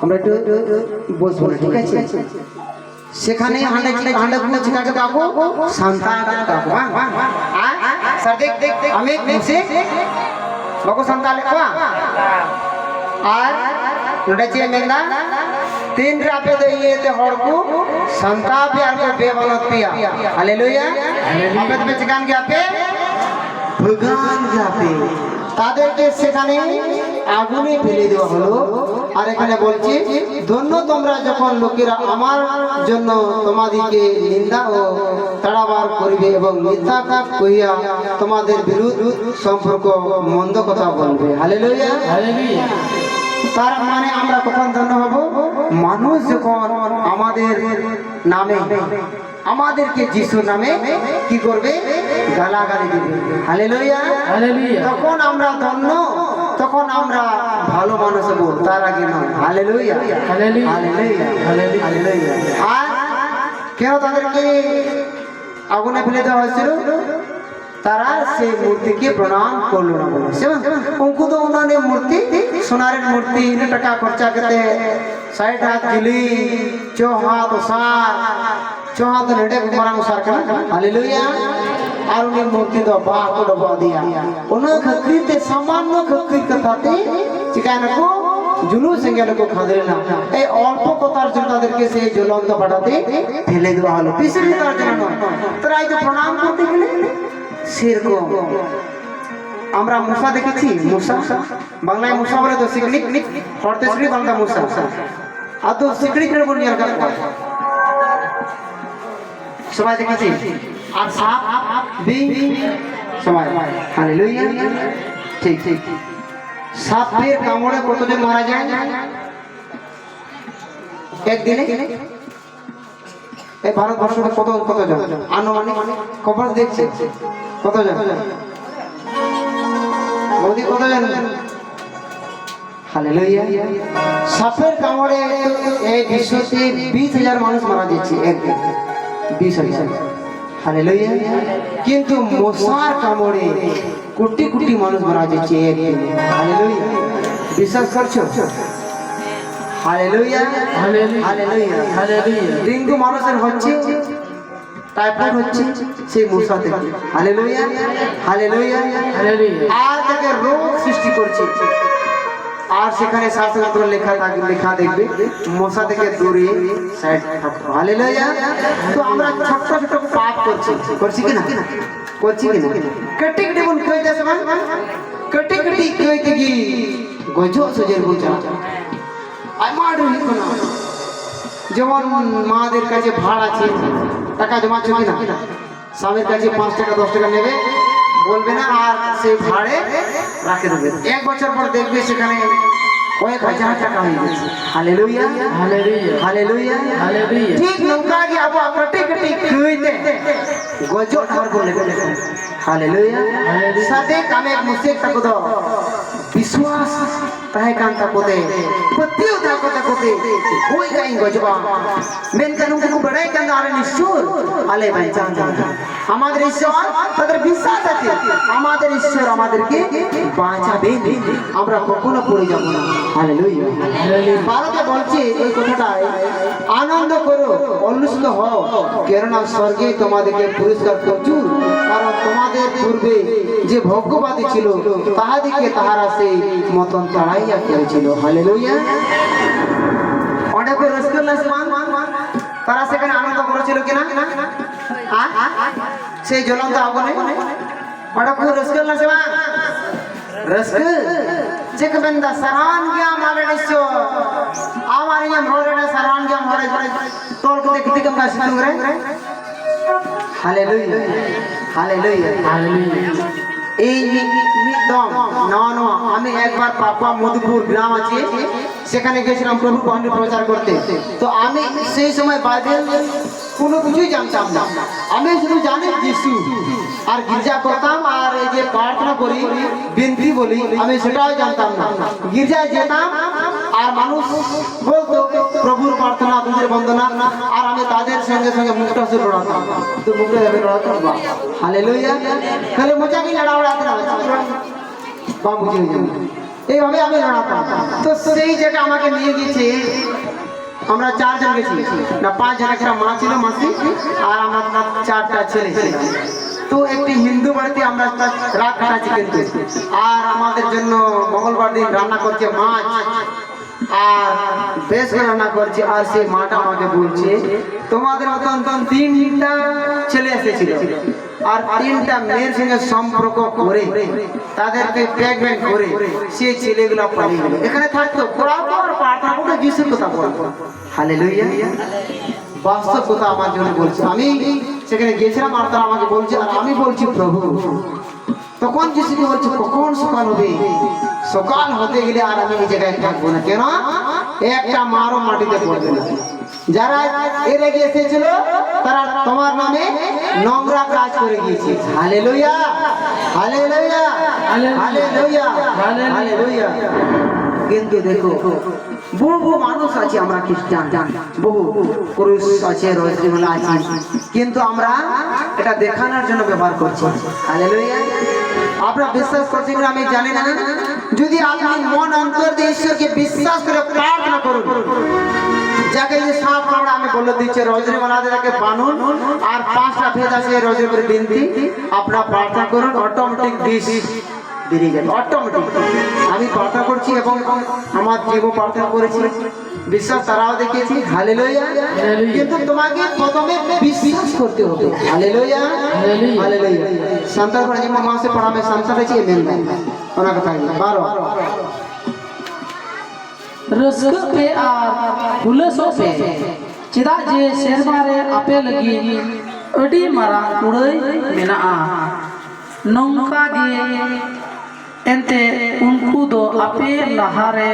আমরা একটু বসবো না, ঠিক আছে? সেখানে চিকাকে ডাকো, শান্তাকে ডাকো। স্যার দেখ আমি মুসে বাকো শান্তালে কোয়া আর नडचे मेंदा तीन रापे दे ये ते हड़कू संता प्यार को बेवनत पिया हालेलुया अबे में चिकान गया पे भगवान गया पे তাদেরকে সেখানে আগুনে ফেলে দেওয়া হলো। আর এখানে বলছি ধন্য তোমরা যখন লোকেরা আমার জন্য তোমাদেরকে নিন্দা ও তাড়াবার করিবে এবং মিথ্যা কহিয়া তোমাদের বিরুদ্ধ সম্পর্ক মন্দ কথা বলবে। Hallelujah hallelujah. তার মানে আমরা কখন ধন্য হব? মানুষ যখন আমাদের নামে আমাদেরকে যিশুর নামে কি করবে? গালাগালি দিবে। Hallelujah hallelujah. তখন আমরা ধন্য, তখন আমরা ভালো মানুষ হব, তার আগে নয়। Hallelujah hallelujah hallelujah hallelujah. আর কেন তাদেরকে আগুনে ফেলে দেওয়া হয়েছিল? তারা সেই मूर्ति प्रणाम করলো না বলে। उनको तो उन्होंने मूर्ति सोनारे मूर्ति इन टका खर्चा करते 60 हाथ गिली 4 हाथ सार 4 हाथ नेड़े मरांग सार का। हालेलुया। और उन्हें मूर्ति तो बाप को डबा दिया। उन्हें खक्री ते सामान्य खक्री कथाते चिकाना को जुलूस संगेल को खादरे ना ए অল্প কথার জন্য তাদেরকে সেই জ্বলন্ত পাটাতে ফেলে দেওয়া হলো। পিছনে তার জন্য তারা এই যে প্রণাম করতে গেলে সেরকম আমরা মুসা দেখেছি। মুসা বাংলায় মুসা বলে তো সিকড়ি, হরতে সিকড়ি বাংলা মুসা। আর তো সিকড়ি করে বলি আর কথা সবাই দেখেছি। আর সাপ বি সবাই। হালেলুয়া। ঠিক ঠিক। সাপের কামড়ে কতজন মারা যায় একদিনে? এই ভারতবর্ষে কতজন আনুমানিক খবর দেখছে? কতজন মোদি কতজন? হালেলুয়া। সাপের কামড়ে এই বিশ্বতে 20,000 মানুষ মারা যাচ্ছে একদিন। 20,000। হালেলুয়া। কিন্তু মশার কামড়ে কোটি কোটি মানুষ মারা যাচ্ছে একদিন। হালেলুয়া। বিশ্বাস করছো? Hallelujah hallelujah hallelujah. ডেঙ্গু মানুষের হচ্ছে, টাইফয়েড হচ্ছে সেই মশা থেকে। Hallelujah hallelujah hallelujah. আর থেকে রোগ সৃষ্টি করছে। আর সেখানে শাস্ত্রে লেখা দেখবে মশা থেকে দূরে সাইড থাকো। হালেলুয়া। তো আমরা ছোট ছোট পাপ করছি কি না? করছি কি না? কটি কটি বল কইতে সমান কটি কটি কইতে কি গজো সজের বোঝা আমার না। যেমন মাদের কাছে ভাড় আছে, টাকা জমা চুকি না, স্বামীর কাছে 5 টাকা 10 টাকা নেবে, বলবে না, আর সেই ভাড়ে রাখে দেবে। 1 বছর পর দেখবে সেখানে কয়েক হাজার টাকা হয়ে গেছে। Hallelujah hallelujah hallelujah hallelujah. ঠিক নৌকা কি আবু কটি কটি কইতে গজো ঠার বলে। Hallelujah hallelujah. সাথে কামে মুসে তাকো দো विश्वास ताहे कान ताकोते पत्तियों ताकोते कोई काइन गजबा मेन कानून को बड़ाई कान आरे निश्चर आले भाई जान আমাদের ঈশ্বর তাদের বিশ্বাস আছে আমাদের ঈশ্বর আমাদেরকে বাঁচাবে, আমরা কখনো পড়ে যাব না। Hallelujah hallelujah. ভারতে বলছে এই কথাটাই, আনন্দ করো উল্লসিত হও, কেননা স্বর্গে তোমাদেরকে পুরস্কার প্রচুর, কারণ তোমাদের পূর্বে যে ভোগ্যবাদী ছিল তাহাদিকে তাহারা সেই মতন তাড়াইয়া করেছিল। হালেলুয়া। অনেক রসগোল্লা তারা সেখানে আনন্দ করেছিল কিনা? সেই জ্বলন্ত আগুনে অনেক রসগোল্লা সেবা রসগ যে বন্দা সারান গিয়া মালে নিশ্চয় আমার ইয়া মরে না সারান গিয়া মরে তোল কে দেখতে কম কাছে রে। Hallelujah hallelujah hallelujah. এই একদম না আমি একবার পাপা মধুপুর গ্রাম আছে সেখানে গেছিলাম প্রভু বাণী প্রচার করতে। তো আমি সেই সময় বাইবেল কোনো কিছুই জানতাম না, আমি শুধু জানি যিশু আর গির্জা করতাম আর এই যে প্রার্থনা করি বিনতি বলি আমি সেটাও জানতাম না। গির্জায় যেতাম আর মানুষ বলতো প্রভুর প্রার্থনা দুধের বন্দনা, আর আমি তাদের সঙ্গে সঙ্গে মুখটা সে লড়াতাম। তো মুখটা যাবে লড়াতাম। হালেলুয়া। খালি মজা কি লড়া উড়াতে না বা বুঝে যাবে। এইভাবে আমি লড়াতাম। তো সেই জায়গায় আমাকে নিয়ে গিয়েছে, আমরা 4 জন গেছি না 5 জন, একটা মা ছিল মাসি, আর আমরা 4টা ছেলে ছিল। তো একটি হিন্দু বাড়িতে আমরা রাত কাটাচ্ছি কিন্তু, আর আমাদের জন্য মঙ্গলবার দিন রান্না করছে মাছ, আর বেশ রান্না করছে। আর সেই মাটা আমাকে বলছে তোমাদের মতন 3টা ছেলে এসেছিল, আর 3টা মেয়ের সঙ্গে সম্পর্ক করে তাদেরকে প্রেগনেন্ট করে সেই ছেলেগুলো পালিয়ে গেল। এখানে থাকতো বরাবর প্রার্থনা করতো, যিশুর কথা বলতো। হালেলুয়া। বাস্তব কথা আমার জন্য বলছে। আমি সেখানে গিয়েছিলাম, আর তারা আমাকে বলছে, আর আমি বলছি প্রভু। তখন যিশুকে বলছে কখন সকাল হবে? সকাল হতে গেলে আর আমি এই জায়গায় থাকবো না। কেন? একটা মারও মাটিতে পড়বে না। যারা এর আগে এসেছিল তারা তোমার নামে নোংরা কাজ করে গিয়েছে। Hallelujah, hallelujah, hallelujah, hallelujah. কিন্তু দেখো, বহু মানুষ আছে, আমরা খ্রিস্টান, বহু পুরুষ আছে, রোজমেলা আছে, কিন্তু আমরা এটা দেখানোর জন্য ব্যবহার করছি। হালেলুয়া। আপনারা বিশ্বাস করছেন কিনা আমি জানি না। যদি আপনি মন অন্তর দিয়ে ঈশ্বরকে বিশ্বাস করে প্রার্থনা করুন, যাকে যে সাপ কামড়া আমি বলে দিচ্ছি রজনী মালাতে তাকে বানুন, আর 5টা ভেদ আছে রজনী করে বিনতি, আপনারা প্রার্থনা করুন, অটোমেটিক বিষ বেরিয়ে যাবে, অটোমেটিক। আমি প্রার্থনা করছি এবং আমার জীবন প্রার্থনা করেছি, বিশ্বাস তারাও দেখিয়েছি। হালেলুয়া। কিন্তু তোমাকে প্রথমে বিশ্বাস করতে হবে। Hallelujah, hallelujah. संतर पर जी मामा से पढ़ा में संतर है मेन में ओना कथा है बारो रस्क पे आर हुलसो पे चिदा जे शेरबारे आपे लगी अडी मारा उड़ई मेना नौका गे एंते उनको दो आपे लहारे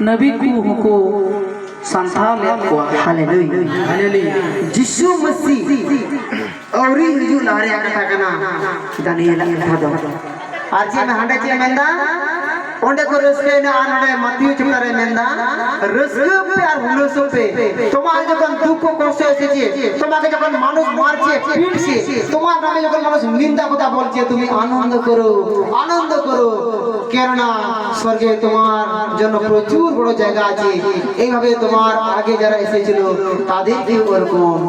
नबी को संथाल को हालेलुया, हालेलुया। यीशु मसीह और हिजू लहरे कथा कना दानियल कथा दो आज में हंडे चे मेंदा ओंडे को रस्के ना आनडे मतियो चुकारे मेंदा रस्के पे और हुलसो पे তোমার যখন দুঃখ কষ্ট এসেছে তোমাকে যখন মানুষ মারছে পিটছে তোমার নামে যখন মানুষ নিন্দা কথা বলছে তুমি আনন্দ করো কেননা স্বর্গে তোমার জন্য প্রচুর বড় জায়গা আছে। এইভাবে তোমার আগে যারা এসেছিল তাদেরকে ওরকম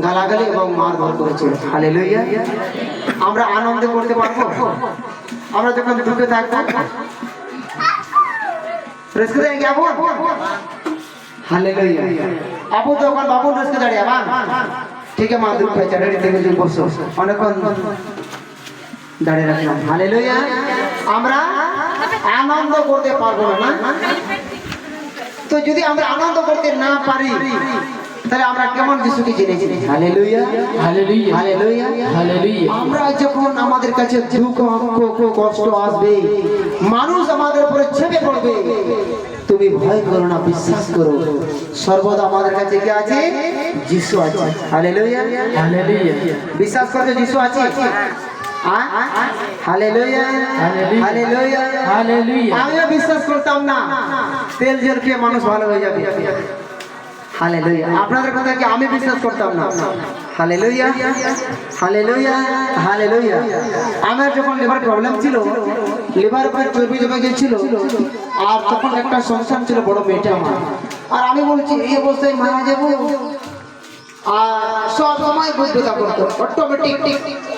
গালাগালি এবং মারধর করেছিল। হালেলুয়া। আমরা আনন্দ করতে পারবো আমরা যখন দুঃখে থাকবো रस्के देंगे आप हालेलुया। आप तो अपन बाबू रस्के दाड़िया बा ठीक है मां दुख पे चढ़े देखो जो बसो অনেকক্ষণ দাঁড়িয়ে রাখলাম। হালেলুয়া। আমরা আনন্দ করতে পারবো না, তো যদি আমরা আনন্দ করতে না পারি তাহলে আমরা কেমন যিশুকে চিনেছি? Hallelujah, hallelujah, hallelujah, hallelujah. আমরা যখন আমাদের কাছে দুঃখ কষ্ট আসবে মানুষ আমাদের উপরে ছেপে পড়বে তুমি ভয় করো না, বিশ্বাস করো সর্বদা আমাদের কাছে কি আছে? যিশু আছে। Hallelujah, hallelujah. বিশ্বাস করো যিশু আছে। Hallelujah, hallelujah, hallelujah. আমিও বিশ্বাস করতাম না তেল জল খেয়ে মানুষ ভালো হয়ে যাবে। হালেলুয়া। আপনাদের কথা কি আমি বিশ্বাস করতাম না? Hallelujah, hallelujah, hallelujah. আমার যখন লিভার প্রবলেম ছিল, লিভার উপর চর্বি জমে গিয়েছিল, আর তখন একটা সংসার ছিল বড় মেয়েটা আমার, আর আমি বলছি এই অবস্থায় মারা যাবো, আর সব সময় বুঝতে করতো অটোমেটিক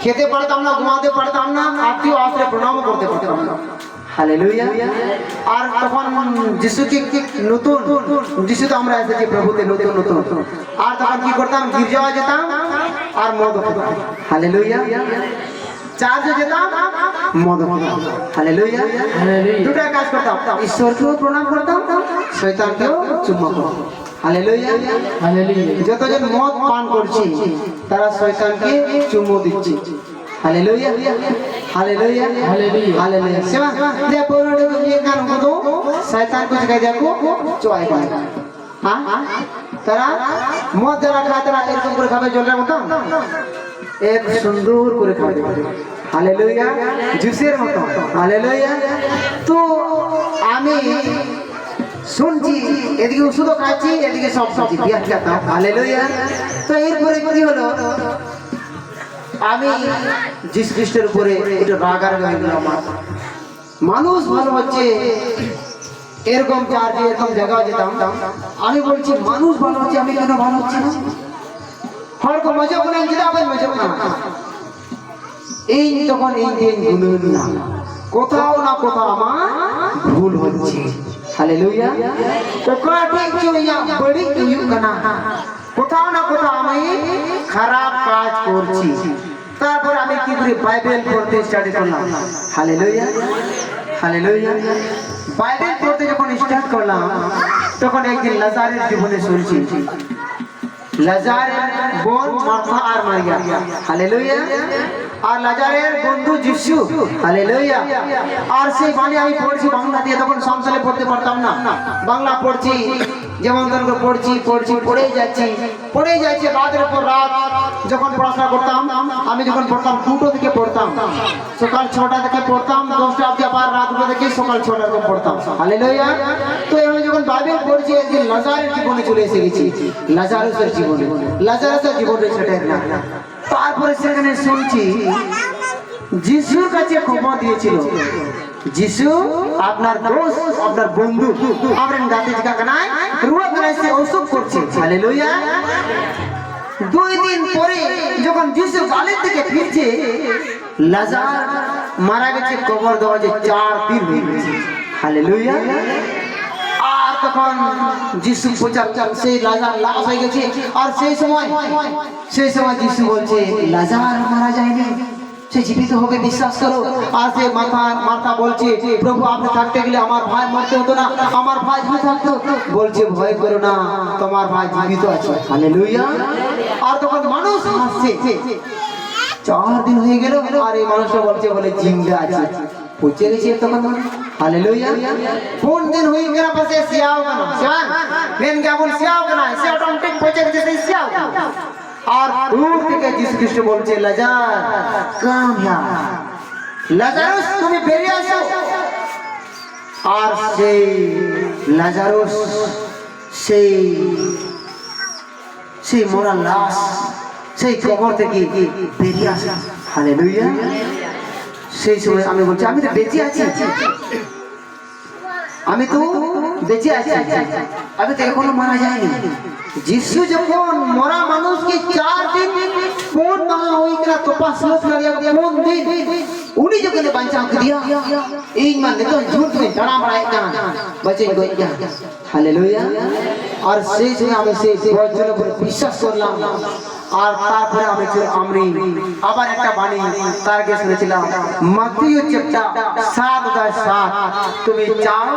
খেতে পারতাম না, ঘুমাতে পারতাম না, আত্মীয় আসলে প্রণামও করতে পারতাম না। হালেলুয়া। আর তখন যিশুকে নতুন যিশু তো আমরা এসেছি প্রভুতে নতুন নতুন, আর তখন কি করতাম? গির্জা যেতাম আর মদ খেতাম। হালেলুয়া। চার্চে যেতাম মদ খেতাম। হালেলুয়া। দুটা কাজ করতাম, ঈশ্বরকেও প্রণাম করতাম, শয়তানকেও চুম্বন করতাম। Hallelujah, hallelujah. যতজন মদ পান করছে তারা শয়তানকে চুম্বন দিচ্ছে। Hallelujah, hallelujah, hallelujah. हालेलुया। सेवा दे पोरोडे को ये कान को दो शैतान को जगह देखो चोय का हां तारा मद जरा खा तारा এরকম করে খাবে জলের মতো এক সুন্দর করে খাবে। हालेलुया, জুসের মতো। हालेलुया। তো আমি শুনছি এদিকে ওষুধও খাচ্ছি এদিকে সব খাচ্ছি বিয়া খেতাম। हालेलुया। তো এরপরে কি হলো? আমি যিশু খ্রিস্টের উপরে একটু রাগ আর হয়ে গেল আমার, মানুষ ভালো হচ্ছে এরকম চার্জে এরকম জায়গায় যেতাম, আমি বলছি মানুষ ভালো হচ্ছে আমি কেন ভালো হচ্ছে না? হর কো মজা করে জিতাবেন মজা না এই তখন এই দিনগুলো না কোথাও না কোথাও আমার ভুল হচ্ছে। হালেলুয়া। কোকাটি চুইয়া বড়ি চুইয়া না কোথাও না কোথাও আমি খারাপ কাজ করছি। তারপর আমি কি করে বাইবেল পড়তে স্টার্ট করলাম। Hallelujah hallelujah. বাইবেল পড়তে যখন স্টার্ট করলাম তখন একদিন লাজারের জীবনে শুনছি লাজারের বোন মার্থা আর মারিয়া। হালেলুয়া। আর লাজারের বন্ধু যিশু। হালেলুয়া। আর সেই বাণী আমি পড়ছি বাংলা দিয়ে, তখন সংসারে পড়তে পারতাম না, বাংলা পড়ছি যেমন তখন পড়ছি পড়েই যাচ্ছি রাতের পর রাত। যখন পড়াশোনা করতাম আমি যখন পড়তাম 2টো থেকে পড়তাম, সকাল 6টা থেকে পড়তাম 10টা অবধি, আবার রাত 2টো থেকে সকাল 6টা থেকে পড়তাম। হালেলুয়া। তো আমি যখন বাইবেল পড়ছি একদিন লাজারের জীবনে চলে এসে গেছি, লাজারুসের জীবনে সেটা না। তারপরে সেখানে শুনছি যিশুর কাছে খবর দিয়েছিল যিশু আপনার দোষ আপনার বন্ধু আপনার গাতে কানায় রুয়া কানায় সে অসুখ করছে। হালেলুয়া। 2 দিন পরে যখন যিশু গালের থেকে ফিরছে লাজার মারা গেছে, কবর দেওয়া যে 4 দিন হয়ে গেছে। হালেলুয়া। আর তখন যিশু প্রচার সেই লাজার লাশ হয়ে গেছে। আর সেই সময় যিশু বলছে লাজার মারা যায়নি, সে জীবিত হবে, বিশ্বাস করো। আর সে মাথা বলছে প্রভু আপনি থাকতে গেলে আমার ভাই মরতে হতো না, আমার ভাই জীবিত থাকতো। বলছে ভয় করো না, তোমার ভাই জীবিত আছে। হালেলুয়া। আর তখন মানুষ হাসছে 4 দিন হয়ে গেল আর এই মানুষটা বলছে বলে জিন্দা আছে, পৌঁছে গেছে তখন। হালেলুয়া। কোন দিন হয়ে গেল পাশে সিয়াও কেন সিয়ান মেন কেমন সিয়াও কেন সে অটোমেটিক পৌঁছে গেছে সেই সিয়াও। আর দূর থেকে যিশু খ্রিস্ট বলছে লাজার কাম হিয়ার, লাজারুস তুমি বেরিয়ে আসো। আর সেই লাজারুস সেই মরা লাশ সেই কবর থেকে বেরিয়ে আসে। হালেলুয়া। সেই সময় আমি বলছি আমি তো বেঁচে আছি, আমি তো এখনো মারা যায়নি। যিশু যখন মরা মানুষকে 4 দিন কোন ওইটা তপাস কোন দিন উনি যখন বাঁচা দিয়া এই মানে তো ঝুট में डरा बढ़ाए जाना बचे गए क्या। हालेलुया। আর সেই সময় আমি সেই বচনের উপর বিশ্বাস করলাম। আর তারপরে আমি আবার একটা বাণী তার আগে শুনেছিলাম মাত্তিউ চ্যাপ্টার 7:7 তুমি চাও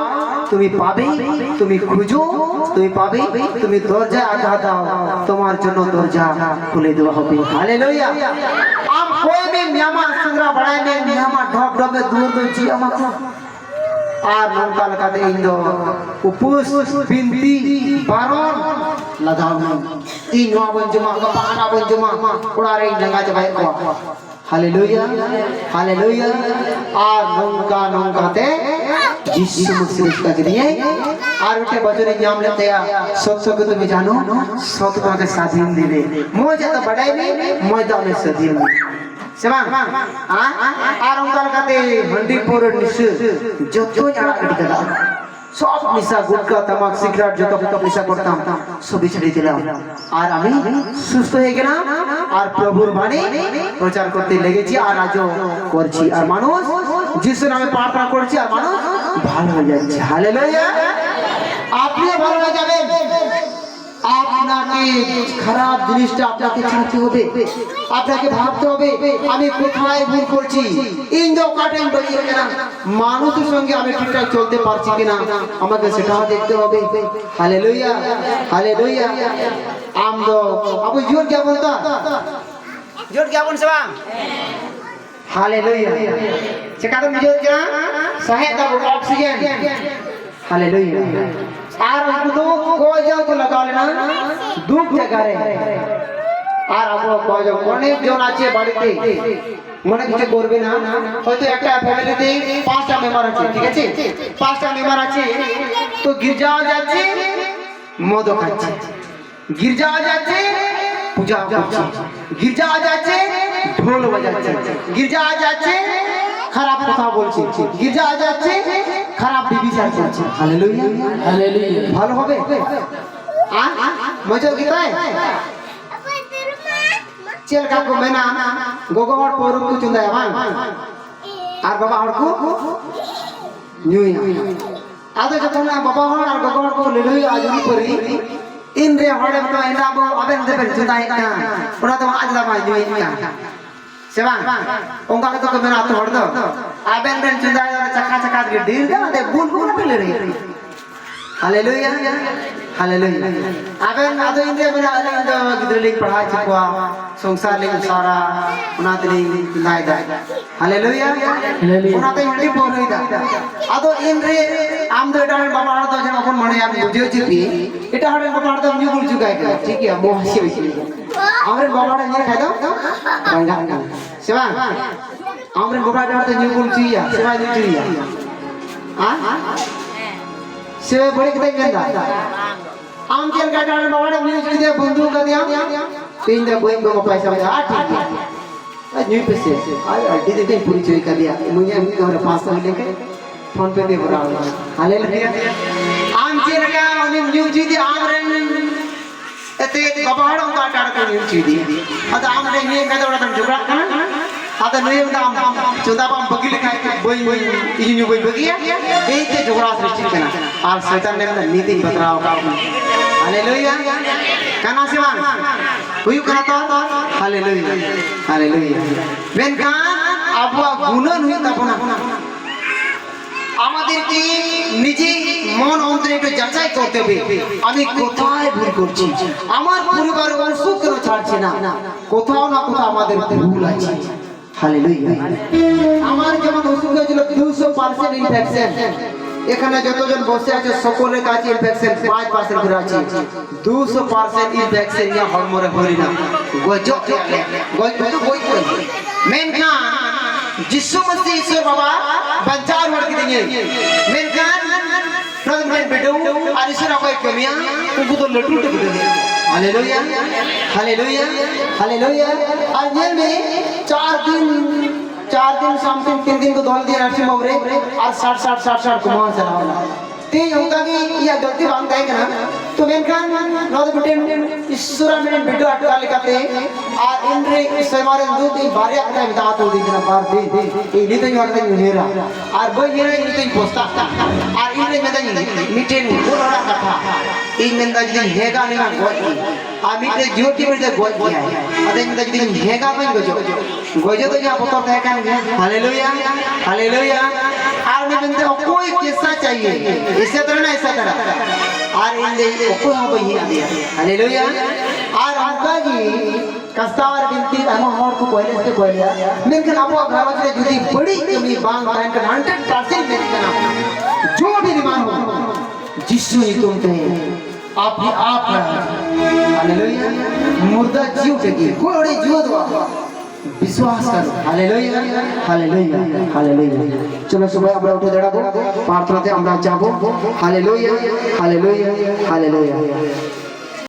তুমি পাবে, তুমি খুঁজো তুমি পাবে, তুমি দরজায় আঘাত দাও তোমার জন্য দরজা খুলে দেওয়া হবে। हालेलुया। आप कोई भी नियमा संग्रह बढ़ाए में नियमा ढोक ढोक में दूर जी আমাকে আর নঙ্কাল কাতে ইন্দো উপোস বিনতি বারণ লাগাও তিন নবন জমা পাহানা বন জমা ওড়ারে জায়গা জবাই কো। Hallelujah hallelujah. আর নঙ্কাতে যিশু মসিহ কাছে নিয়ে আর উঠে বচনে নাম लेते हैं सत्य को तुम जानो सत्य তোমাকে স্বাধীন দিবে। মজা তো বড়াইবে মজা में স্বাধীন সেবান আর অঙ্কাল কাতে হন্ডিপুর নিশু যত জানা কেটে দাও সব নিশা গুটকা তামাক সিগারেট যত নিশা করতাম সবই ছেড়ে দিলাম। আর আমি সুস্থ হয়ে গেলাম আর প্রভুর বাণী প্রচার করতে লেগেছি আর আজও করছি। আর মানুষ যিশুর নামে প্রার্থনা করছি আর মানুষ ভালো হয়ে যাচ্ছে। হালেলুয়া। আপনিও ভালো হয়ে যাবেন। আপনাকে খারাপ জিনিসটা আপনাকে ছাড়তে হবে, আপনাকে ভাবতে হবে আমি কোথায় ভুল করছি। ইনজো কাটেন বেরিয়ে কিনা মানুষের সঙ্গে আমি ঠিকঠাক চলতে পারছি কিনা আমাকে সেটাও দেখতে হবে। Hallelujah hallelujah. আমদো আবু জোর क्या बोलता জোর क्या बोल सबा हालेलुया। সেকাতে জোর क्या सहायता ऑक्सीजन। हालेलुया। আর দুঃখ কয়জন তো লাগালে না দুঃখ জায়গায় আর আমরা কয়জন অনেক জন আছে বাড়িতে মনে কিছু করবে না, হয়তো একটা ফ্যামিলিতে 5টা মেম্বার আছে, ঠিক আছে 5টা মেম্বার আছে তো গির্জা যাচ্ছে মদ খাচ্ছে, গির্জা যাচ্ছে পূজা করছে, গির্জা যাচ্ছে ঢোল বাজাচ্ছে, গির্জা যাচ্ছে খারাপ কথা বলছে, গির্জা যাচ্ছে খারাপ বিবিচার করছে। হালেলুয়া, হালেলুয়া ভালো হবে? মজা কি তাই? চেল কাকু মেনা গোগো হড় পরু কু চুন্দায় বাং আর বাবা হড় কু নিউই আদো যখন বাবা হড় আর গোগো হড় কু লিলুই আজুরি পরি ইন রে হড়ে তো এন্ডা বো আবেন দেবেন চুন্দাই কা ওনা তো আজ দামা নিউই কা সেবা ওঙ্কা তো কে মেনা তো হড় দো আবেন দেন চুন্দাই চাকা চাকা গে ডির গা দে বুল বুল পেলে রে। Hallelujah, hallelujah. अबे आदो इंद्रिय बना अलिंग दो गिद्रलिंग पढ़ाई चिपवा संसार लिंग सारा उनातलिंग नाय दा। Hallelujah, hallelujah. उनाते हंडी पोरई दा। आदो इंद्रिय आम दो इटा बाबा हड़ दो जन अपन मने आम बुझियो चिपी इटा हड़ बाबा हड़ दो न्यू गुल चुकाय के ठीक है मोह हसी होई हमरे बाबा हड़ ने खाय दो बंगा सेवा हमरे बाबा हड़ दो न्यू गुल चुइया सेवा न्यू चुइया हां से बड़े कितने गंदा आम जेल का डाल बावड़े म्यूज दे बंदूक का दिया तीन दे बोइंग को पैसा में आ ठीक है न्यू पैसे आ अड्डी दे पूरी चोरी कर दिया मुझे हमारे 500 लेके फोन पे दे बड़ा हालेलुया। आम जेल का उन्हें म्यूज दे आम रन एते बाबाड़ों का डाल को म्यूज दे अद आम रे ये का दौड़ा जुगड़ा करना आता नहीं बता चौदह पाम बगी लिखाए बोई बोई इन्हीं बोई बगी है एक के झगड़ा सृष्टि करना और शैतान ने मतलब नीति बतराव का हालेलुया कहना सिवान हुई कहता हालेलुया, हालेलुया। मेनकान अबुआ गुणन हुई तबना আমাদের কি নিজে মন অন্তরে একটু যাচাই করতে হবে আমি কোথায় ভুল করছি আমার পরিবার বংশ কেন ছাড়ছে না কোথাও না কোথাও আমাদের ভুল আছে। হালেলুয়া। আমার যেমন অসুখ হয়েছিল 200% ইনফেকশন এখানে যতজন বসে আছে সকলের কাছে ইনফেকশন 5% করে আছে 200% ইনফেকশন ইয়া হরমোরে হরি না গজব গজব বই মেনকান जिसु मसीह ईश्वर बाबा बंचार वर्ग देंगे मेनकान प्रभु में बेटो और ईश्वर कोई कमियां उनको तो लटू लटू दे हालेलुया, हालेलुया, हालेलुया। और जेल में 4 दिन समथिंग 3 दिन को दौड़ दिया नरसिंह बाबू रे और 60 कुमार चला वाला ते होगा कि यह गलती बांध है ना तो मेनकान नॉट बेटे ईश्वर में बेटो अटका लिखाते और इंद्र सेवारे दो दिन बारिया का बिता तो दिन बार दे ये नहीं तो यहाँ तक मेरा और वो ये नहीं तो पोस्ता और इंद्र में तो मीटिंग बोला कथा इन में तो जिन हेगा नहीं ना गोज और मीटिंग ज्योति में तो गोज किया है अरे में तो जिन हेगा में गोजो तो यहाँ पता है क्या हालेलुया, हालेलुया। और में तो कोई किस्सा चाहिए इसे तरह ना ऐसा तरह और इन दे कोई हाँ भाई हालेलुया। और उनका जी कस्तावर बिनती अमहर को पहले से पहले लेकिन आपको घर में जुदी बड़ी कमी बांग टाइम का 100% मेरी करना जो भी निमान हो जिसु ही तुम कहे आप ही आप हालेलुया। मुर्दा जीव टेकी कोई और जीव दो विश्वास करो हालेलुया, हालेलुया, हालेलुया। चलो सुबह আমরা উঠে দাঁড়াবো প্রার্থনাতে আমরা যাব हालेलुया, हालेलुया, हालेलुया।